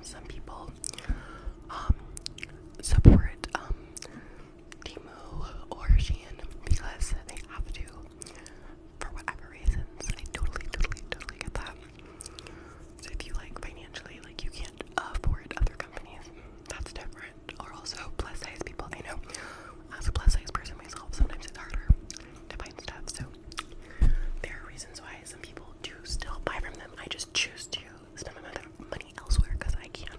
Some people support Temu or Shein because they have to for whatever reasons. I totally get that. So if you like financially, like you can't afford other companies, that's different. Or also plus size people. I know as a plus size person myself, sometimes it's harder to find stuff. So there are reasons why some people do still buy from them. I just choose to spend my money elsewhere because I can.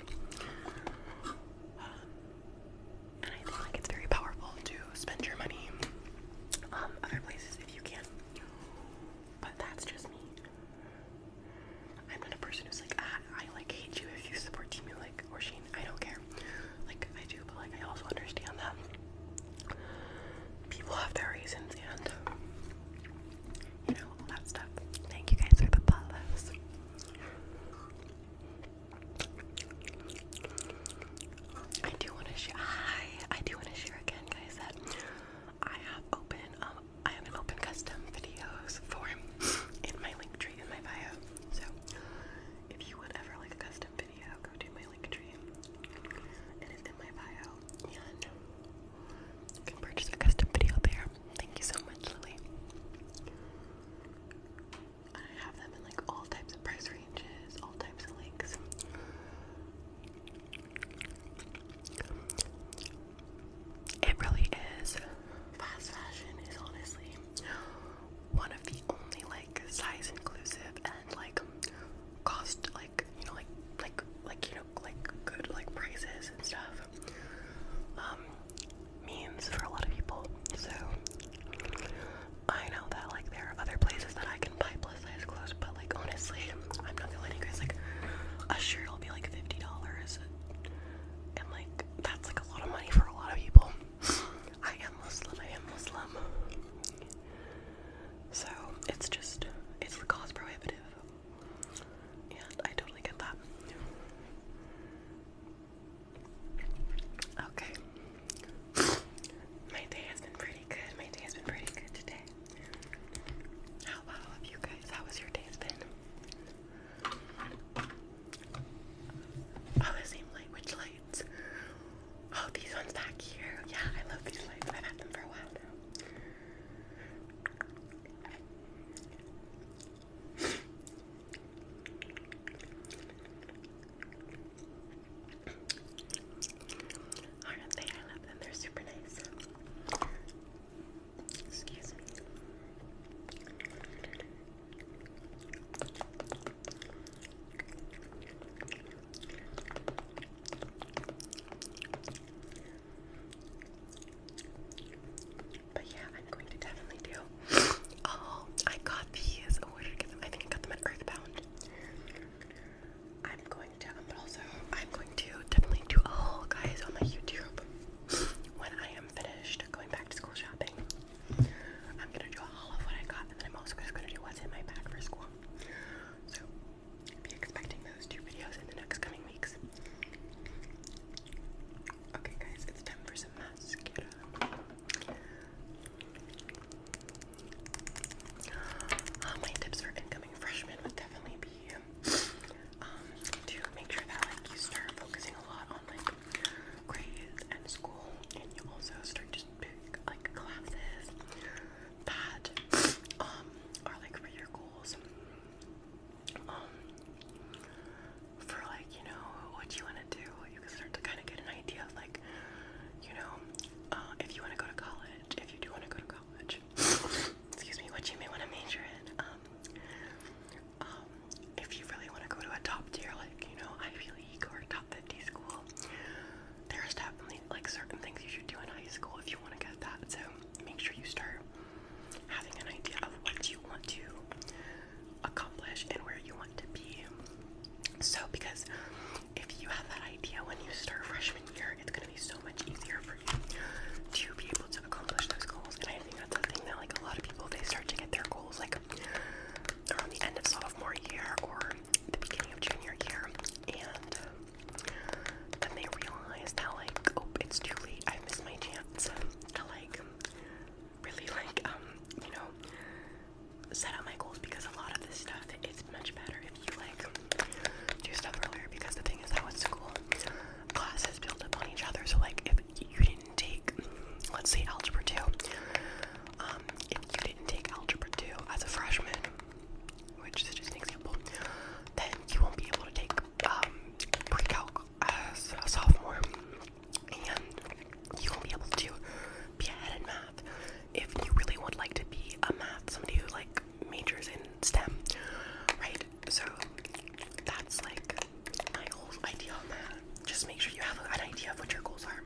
just make sure you have an idea of what your goals are,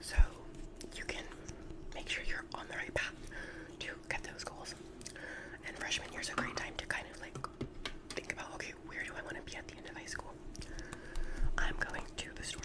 so you can make sure you're on the right path to get those goals. And freshman year is a great time to kind of like think about, okay, where do I want to be at the end of high school? I'm going to the store.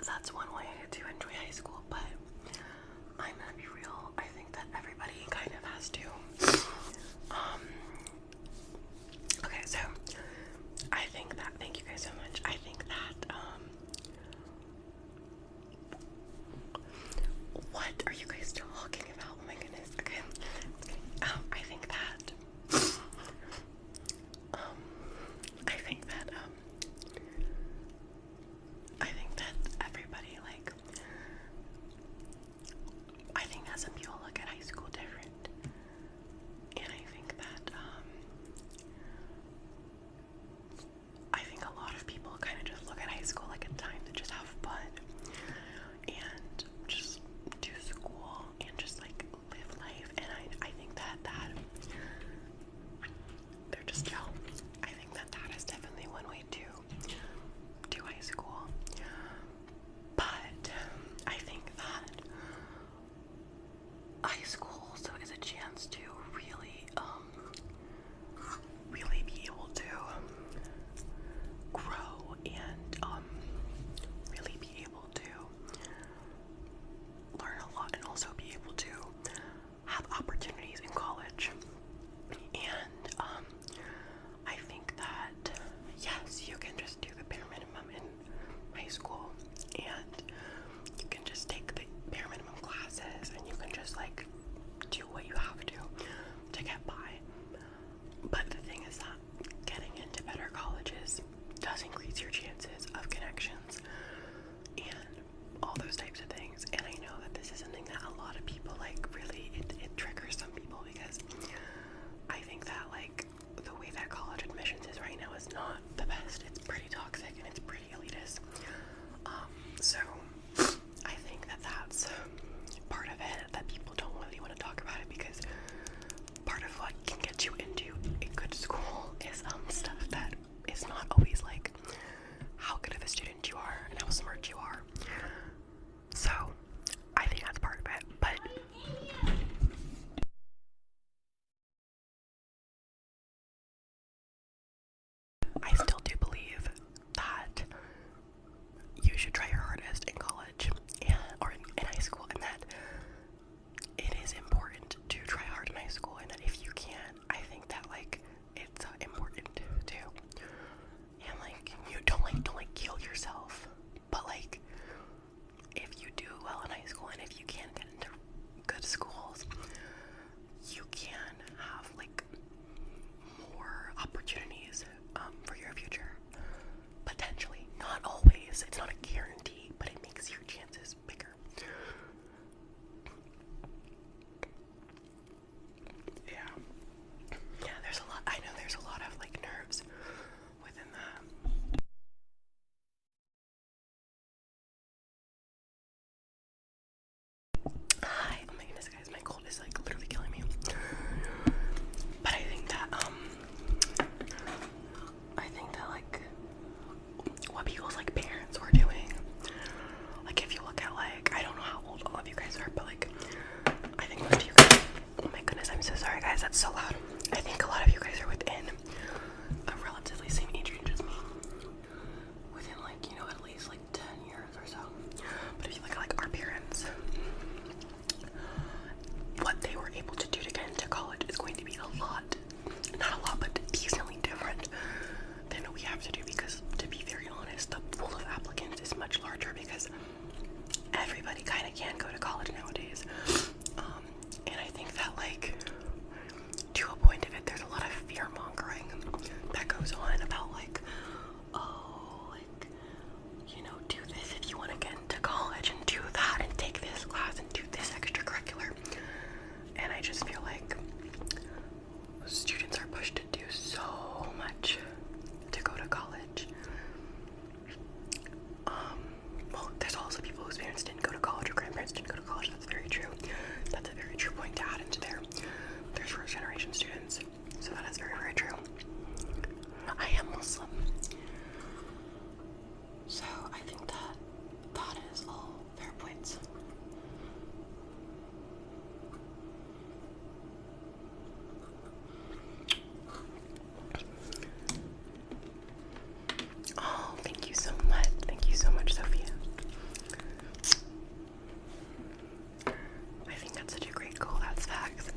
That's one way to enjoy high school, but I'm gonna be real. I think that everybody kind of has to. Okay, so I think that, thank you guys so much. I think that, what are you guys talking about? Oh my goodness. Okay. I think that, everybody, like, I think that some people look at high school different, and I think that, I think a lot of people kind of just look at high school like a time to just have fun, and just do school, and just, like, live life, and I think that they're just chill. I think that is definitely one way to do high school. But I think that high school also is a chance to really, really be able to grow and, really be able to learn a lot, and also be able to have opportunities in college. And, I think that, yes, you can just do the bare minimum in high school, and you can just take the bare minimum classes, and you can just, like, do what you have to get by. But the thing is that getting into better colleges does increase your chances of connections and all those types of things. And I know that this is something that a lot of people, like, really, it triggers some people, because I think that, like, the way that college admissions is right now is not the best. It's pretty toxic and it's pretty elitist. So I think that that's part of it, that people don't really want to talk about it, because part of what can get you into a good school is stuff that is not always, like, how good of a student you are and how smart you are. So I think that's part of it. But I still do believe that you should try your hardest in college, or in high school, and that it is important to try hard in high school, and that if you can, I think that, like, it's important too. And, like, you don't like kill yourself, but, like, if you do well in high school, are, but like, I think most of you guys, oh my goodness, I'm so sorry guys, that's so loud. I think a lot of you guys are within a relatively same age range as me. Within like, you know, at least like 10 years or so. But if you look at like our parents, what they were able to do to get into college is going to be a lot, not a lot, but decently different than we have to do, because to be very honest, the pool of applicants is much larger because everybody kind of can go to college nowadays. And I think that like to a point of it, there's a lot of fear mongering that goes on about like, oh, like, you know, do this if you want to get into college, and do that, and take this class, and do this extracurricular. And I just feel like students are pushed to do so much to go to college. Well, there's also people whose parents didn't go to college or grandparents didn't go to college. That's very true. That's a very true point to add into there. There's first generation students. So that is very, very true. I am Muslim. So I think that that is all fair points. Oh, thank you so much. Thank you so much, Sophia. I think that's such a great goal. That's facts.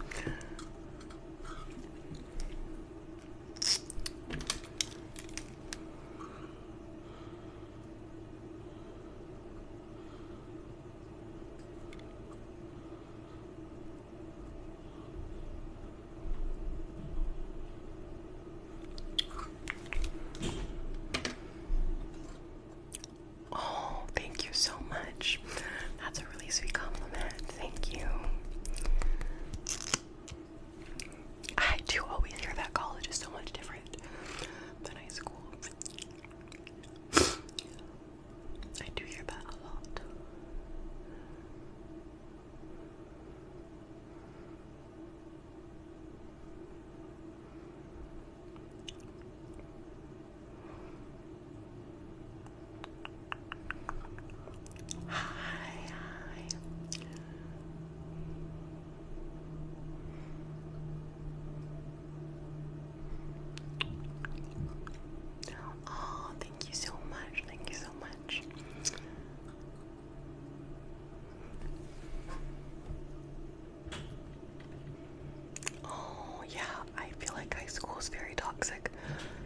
Oh, thank you so much. That's a really sweet compliment. Thank you. I do always hear that college is so much different than high school. I do hear that a lot. Hi. Oh, thank you so much. Thank you so much. Oh, yeah. I feel like high school is very toxic.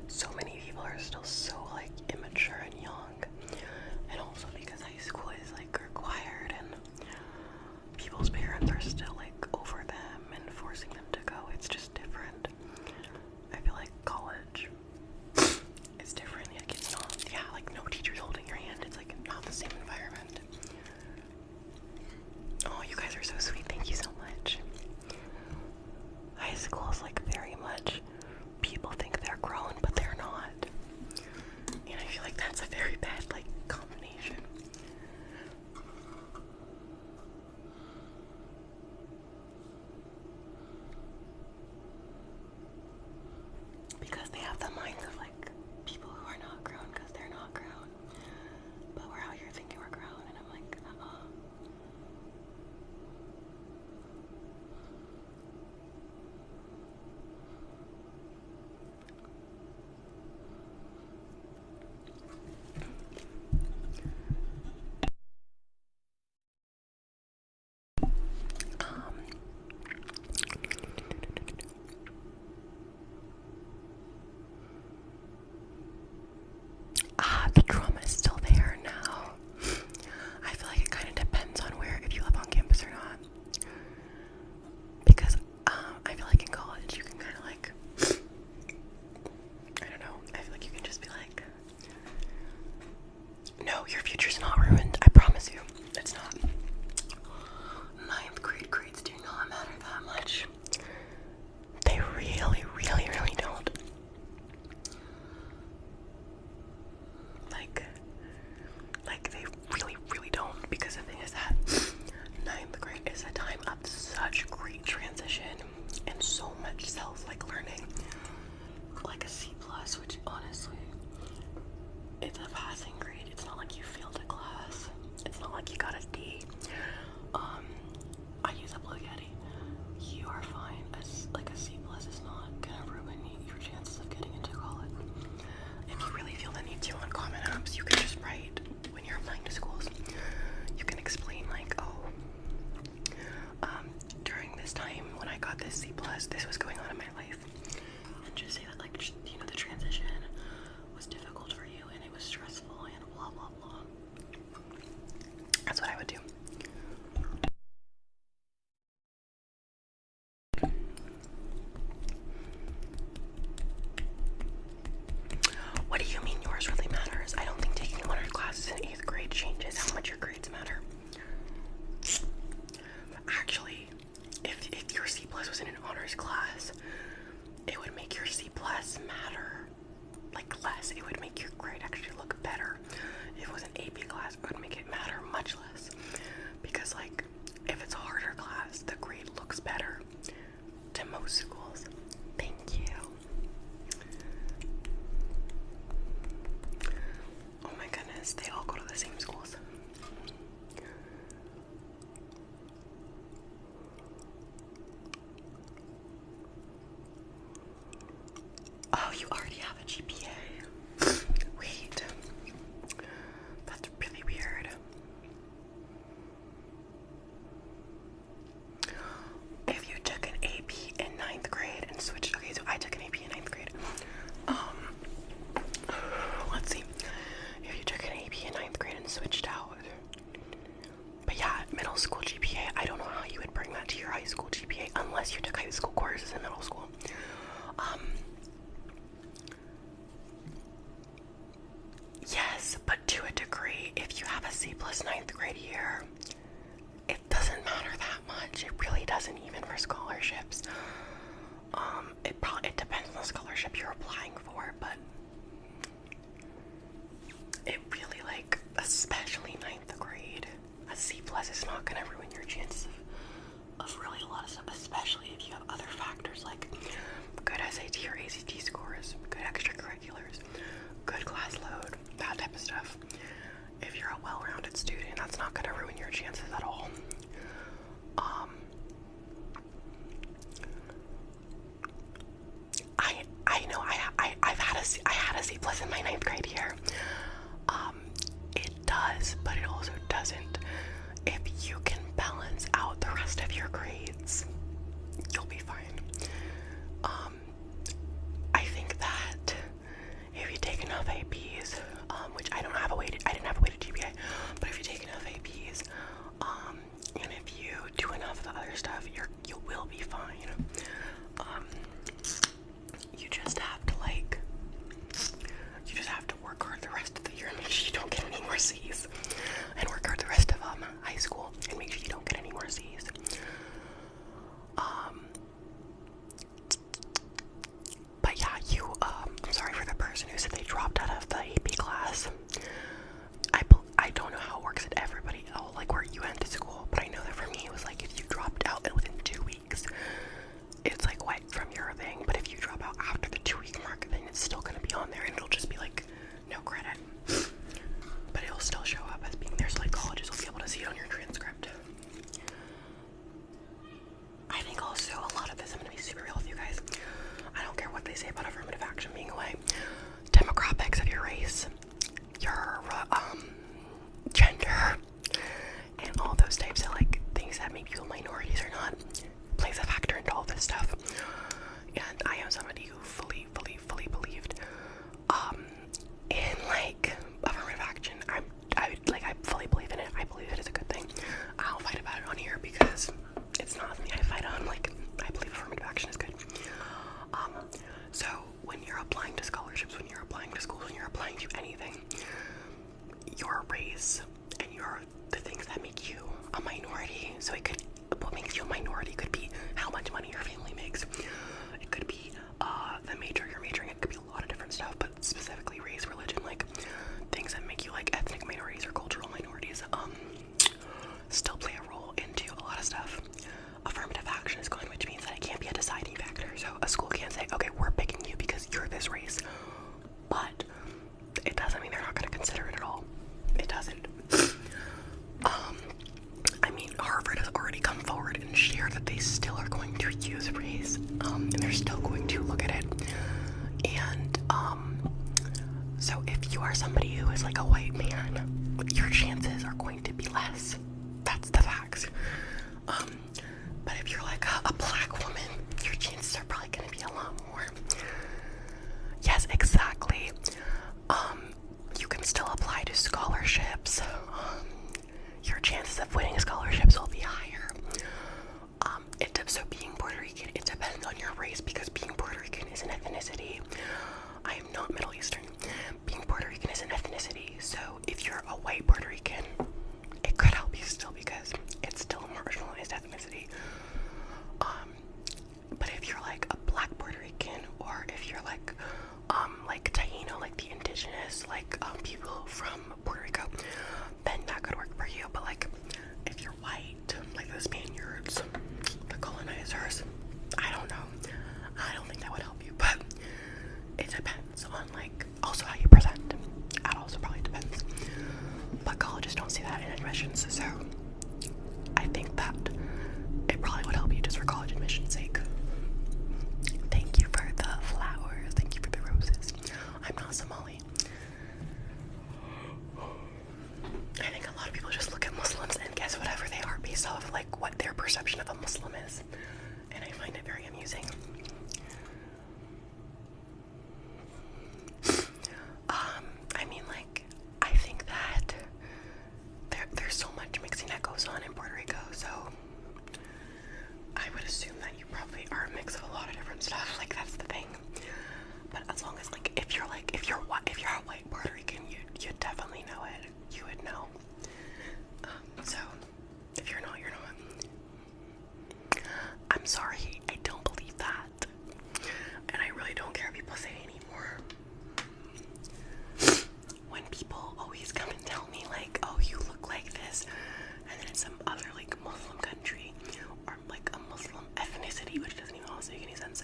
So many people are still so like immature and young. And also because high school is like required and people's parents are still like over them and forcing them to go. It's just different. I feel like college is different. Like it's not, yeah, like no teacher's holding your hand. It's like not the same environment. Oh, you guys are so sweet. Thank you so much. High school is like very much people think they're grown, but they're not. And I feel like that's a very bad like combination. Because they have the minds of like people who are not grown because they're not grown. But we're out here thinking we're grown, and I'm like, the trauma is still there now. I feel like it kind of depends on where, if you live on campus or not. Because I feel like in college you can kind of like, I don't know, I feel like you can just be like, no, your future's not ruined. I promise you, it's not. Ninth grade grades do not matter that much. They really, really, really don't. Like they really, really don't, because the thing is that ninth grade is a time of such great transition and so much learning. Like a C+, which honestly, it's a passing grade. It's not like you failed a class. It's not like you got a D. Oh, you already have a GPA. Wait. That's really weird. If you took an AP in 9th grade and switched, okay, so I took an AP in 9th grade. Let's see. If you took an AP in 9th grade and switched out. But yeah, middle school GPA, I don't know how you would bring that to your high school GPA unless you took high school courses in middle school. Yes, but to a degree, if you have a C plus 9th grade year, it doesn't matter that much. It really doesn't, even for scholarships. It depends on the scholarship you're applying for, but it really, like, especially 9th grade, a C plus is not gonna ruin your chances of really a lot of stuff, especially if you have other factors like good SAT or ACT scores, good extracurriculars, good class load, that type of stuff. If you're a well-rounded student, that's not going to ruin your chances at all. I know I had a C plus in my 9th grade year. It does, but it also doesn't. If you can balance out the rest of your grades, you'll be fine. I think that if you take enough APs, which I didn't have a weighted GPA, but if you take enough APs, and if you do enough of the other stuff, you will be fine. You just have to work hard the rest of the year and make sure you don't get any more C's, and work hard the rest of high school and make sure you don't get any more C's. But yeah, I'm sorry for the person who said they dropped out of the AP class. I don't know how it works at everybody else, like where you went to school, but I know that for me it was like if you dropped out and within 2 weeks, it's like wiped from your thing. But if you drop out after the 2-week mark, then it's still gonna be on there and it'll just be like no credit. But it'll still show up as being there, so like colleges will be able to see it on your transcript. I think also a lot of this, I'm gonna be super real with you guys. I don't care what they say about affirmative action being away. Demographics of your race, your gender, and all those types of like things that make you minorities or not plays a factor into all this stuff. And I am somebody who fully believed in like affirmative action. I fully believe in it. I believe it is a good thing. I don't fight about it on here because it's not something I fight on. Like, I believe affirmative action is good. So when you're applying to scholarships, when you're applying to schools, when you're applying to anything, your race and the things that make you a minority. So what makes you a minority could be how much money your family makes. It could be the major you're majoring. It could be a lot of different stuff, but specifically race, religion, like things that make you like ethnic minorities or cultural minorities, still play a role into a lot of stuff. Affirmative action is going, which means that it can't be a deciding factor. So a school can't say, okay, we're picking you because you're this race, but it doesn't mean they're not going to consider it at all. It doesn't. I mean, Harvard has already come forward and shared that they still are going to use race, and they're still going to look at it. And so if you are somebody who is like a white man, your chances are going to be less. That's the facts. But if you're like a black woman, your chances are probably going to be a lot more. Yes, exactly. You can still apply to scholarships. Your chances of winning scholarships will be higher. So being Puerto Rican, it depends on your race, because being Puerto Rican is an ethnicity. I am not Middle Eastern. Being Puerto Rican is an ethnicity. So if you're a white Puerto Rican, it could help you still because it's still a marginalized ethnicity. But if you're like a black Puerto Rican, or if you're like Taino, like the indigenous, like people from Puerto Rico, then that could work for you. But like if you're white, like the Spaniards, the colonizers, I don't know. I don't think that would help you, but it depends on like also how you present. That also probably depends. But colleges don't see that in admissions, so I think that it probably would help you just for college admission's sake. Thank you for the flowers. Thank you for based off of like what their perception of a Muslim is, and I find it very amusing. I mean, like, I think that there's so much mixing that goes on in Puerto Rico, so I would assume that you probably are a mix of a lot of different stuff. Like, that's the thing. But as long as, like, if you're a white Puerto Rican, you definitely know it. You would know. So if you're not, you're not. I'm sorry, I don't believe that, and I really don't care if people say it anymore. When people always come and tell me like, oh, you look like this, and then it's some other like Muslim country or like a Muslim ethnicity, which doesn't even also make any sense,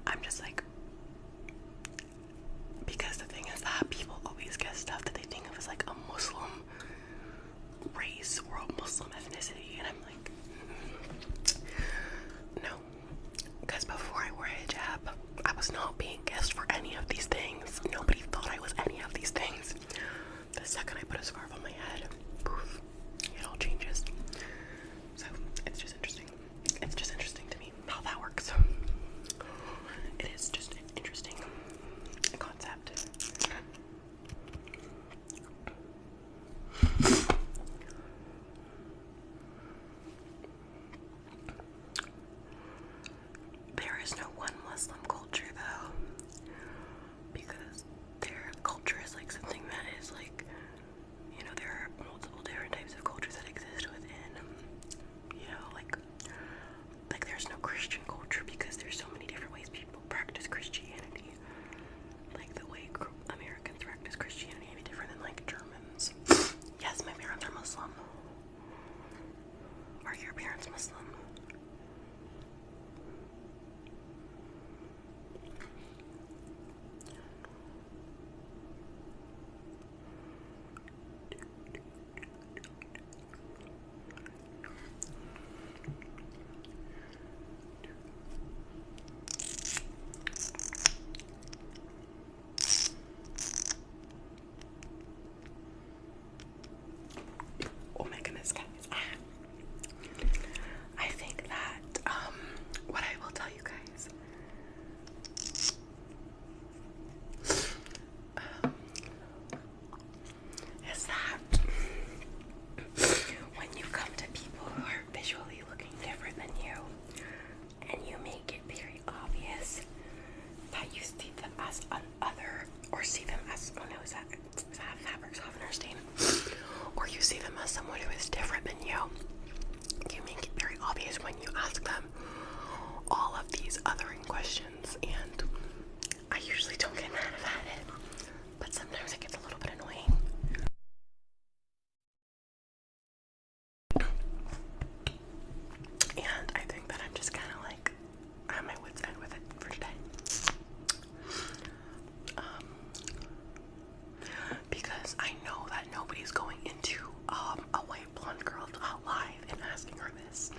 I'm just like, because the thing is that people always get stuff that they think of as like a Muslim race or a Muslim ethnicity, and I'm like, no, because before I wore a hijab, I was not being guessed for any of these things. Nobody thought I was any of these things. The second I put a scarf on my head, poof, it all changes. So it's just interesting. It's just interesting to me how that works. It is just an interesting concept. There is no one Muslim culture though, because their culture is like something that is like, you know, there are multiple different types of cultures that exist within, you know, like there's no Christian culture because there's so many different ways people practice Christianity. Like the way Americans practice Christianity may be different than like Germans. Yes, my parents are Muslim. Are your parents Muslim? Oh my goodness, guys. I think that, what I will tell you guys, is that when you come to people who are visually looking different than you, and you make it very obvious that you see them as other, or see them as, oh no, is that fabric softener stain? Or you see them as someone who is different than you, you make it very obvious when you ask them all of these othering questions, and I usually don't get mad at it, but sometimes it gets a little bit annoying. And I think that I'm just kind of like at my wit's end with it for today. Because I know that nobody's going into a white blonde girl live and asking her this.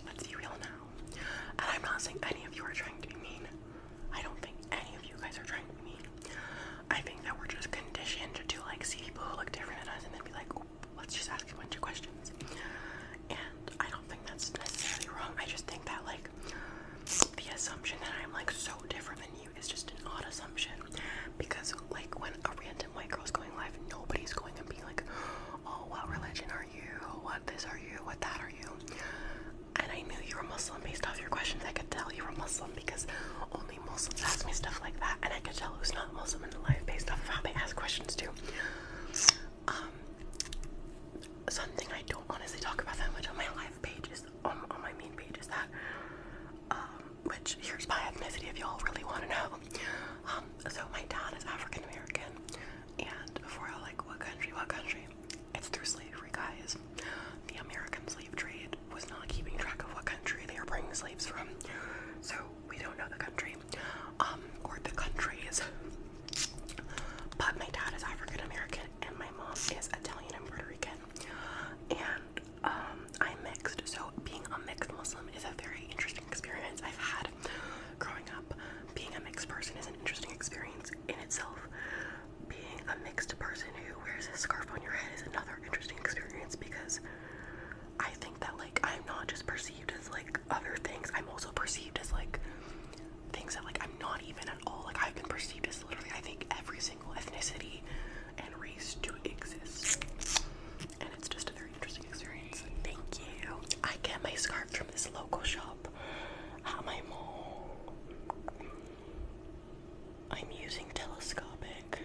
Let's be real now. And I'm not saying any of you are trying to be mean. I don't think any of you guys are trying to be mean. I think that we're just conditioned to like see people who look different than us and then be like, oh, let's just ask a bunch of questions. And I don't think that's necessarily wrong. I just think that like the assumption that I'm like so different than you is just an odd assumption, because like when a random white girl's going live, nobody's going and being like, oh, what religion are you, what this are you, what that are you. And I knew you were Muslim based off your questions. I could tell you were Muslim because only Muslims ask me stuff like that, and I could tell who's not Muslim in the life based off of how they ask questions too. Something I don't honestly talk about that much on my live page is on my main page is that which here's my ethnicity if y'all really want to know. So my dad is African American, and for like what country? It's through slavery, guys. The American slave trade was not keeping track of what country they were bringing slaves from, so we don't know the country, or the countries. But my dad is African American, perceived as like things that like I'm not even at all. Like I've been perceived as literally, I think, every single ethnicity and race to exist, and it's just a very interesting experience. Thank you. I get my scarf from this local shop at my mall. I'm using telescopic.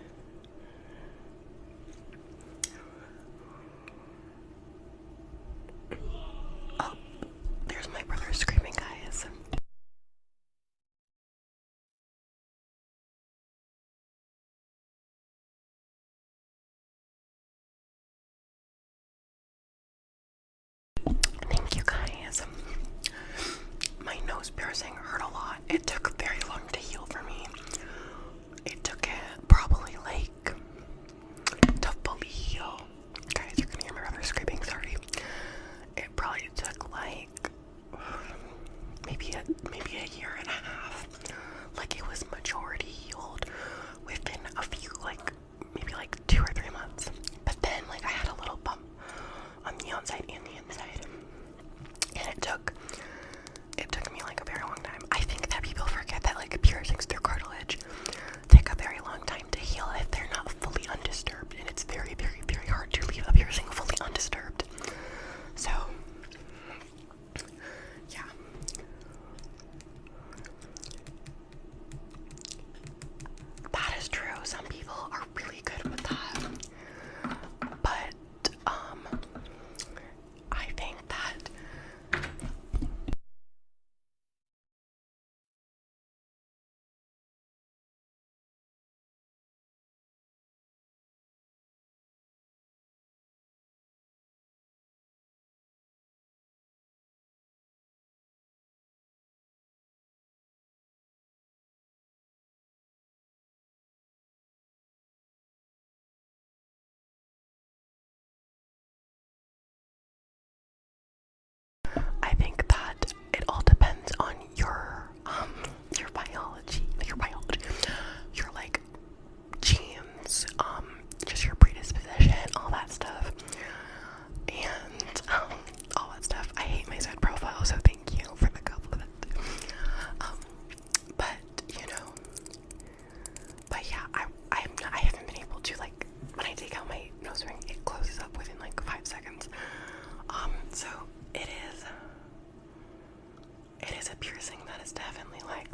Oh, there's my brother screaming, guys. Thank you, guys. My nose piercing hurt a lot. It took very long to heal for me. It took probably like to fully heal. Guys, you're gonna hear my brother screaming, sorry. It probably took like maybe a year and a half. Like it was majority healed within a few, like maybe like 2 or 3 months. But then like I had a little bump on the outside and the inside, and it took me like a very long time. I think that people forget that like piercings through cartilage take a very long time to heal if they're not fully undisturbed, and it's very, very, very hard to leave a piercing fully undisturbed. So yeah. That is true. Some people are really good with that. But I think that it all depends on your biology, your like genes, just your predisposition, all that stuff, and all that stuff. I hate my side profile, so thank you for the compliment. But you know, yeah, I haven't been able to, like, when I take out my nose ring, it closes up within like 5 seconds. So it is a piercing that is definitely like,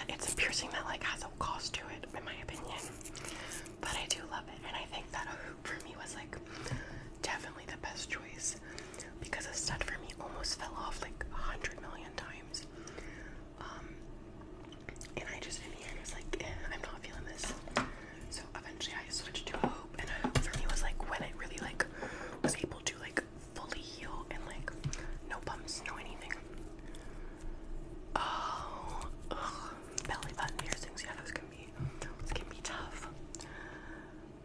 it's a piercing that like has a cost to it, in my opinion. But I do love it, and I think that a hoop for me was like definitely the best choice, because a stud for me almost fell off like 100 million times. And I just in the end was like, I'm not feeling this. So eventually I switched to a hoop, and a hoop for me was like when it really like was able to like fully heal, and like no bumps, no anything. Oh, ugh. Belly button piercings, yeah, those can be tough.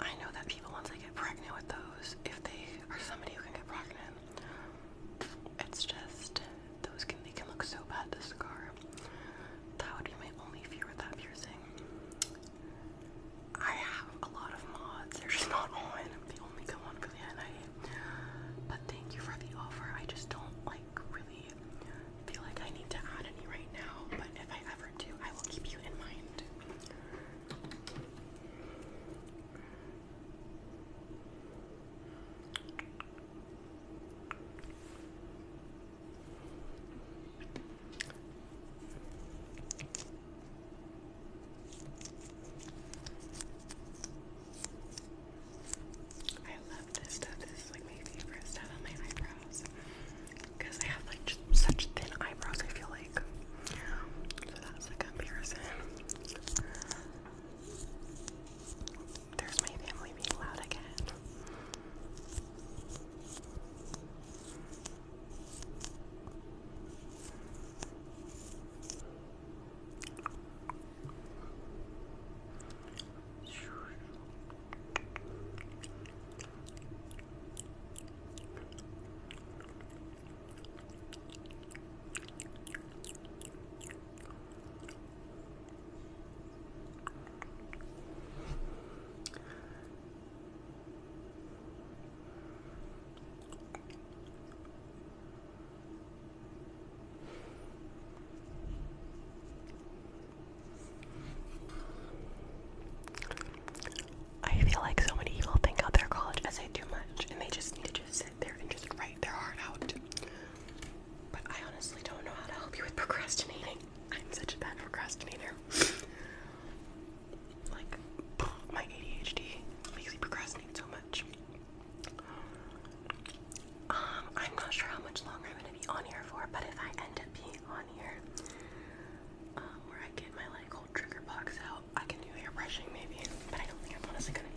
I know that people, once they get pregnant with those, if they are somebody who can get pregnant, wasn't gonna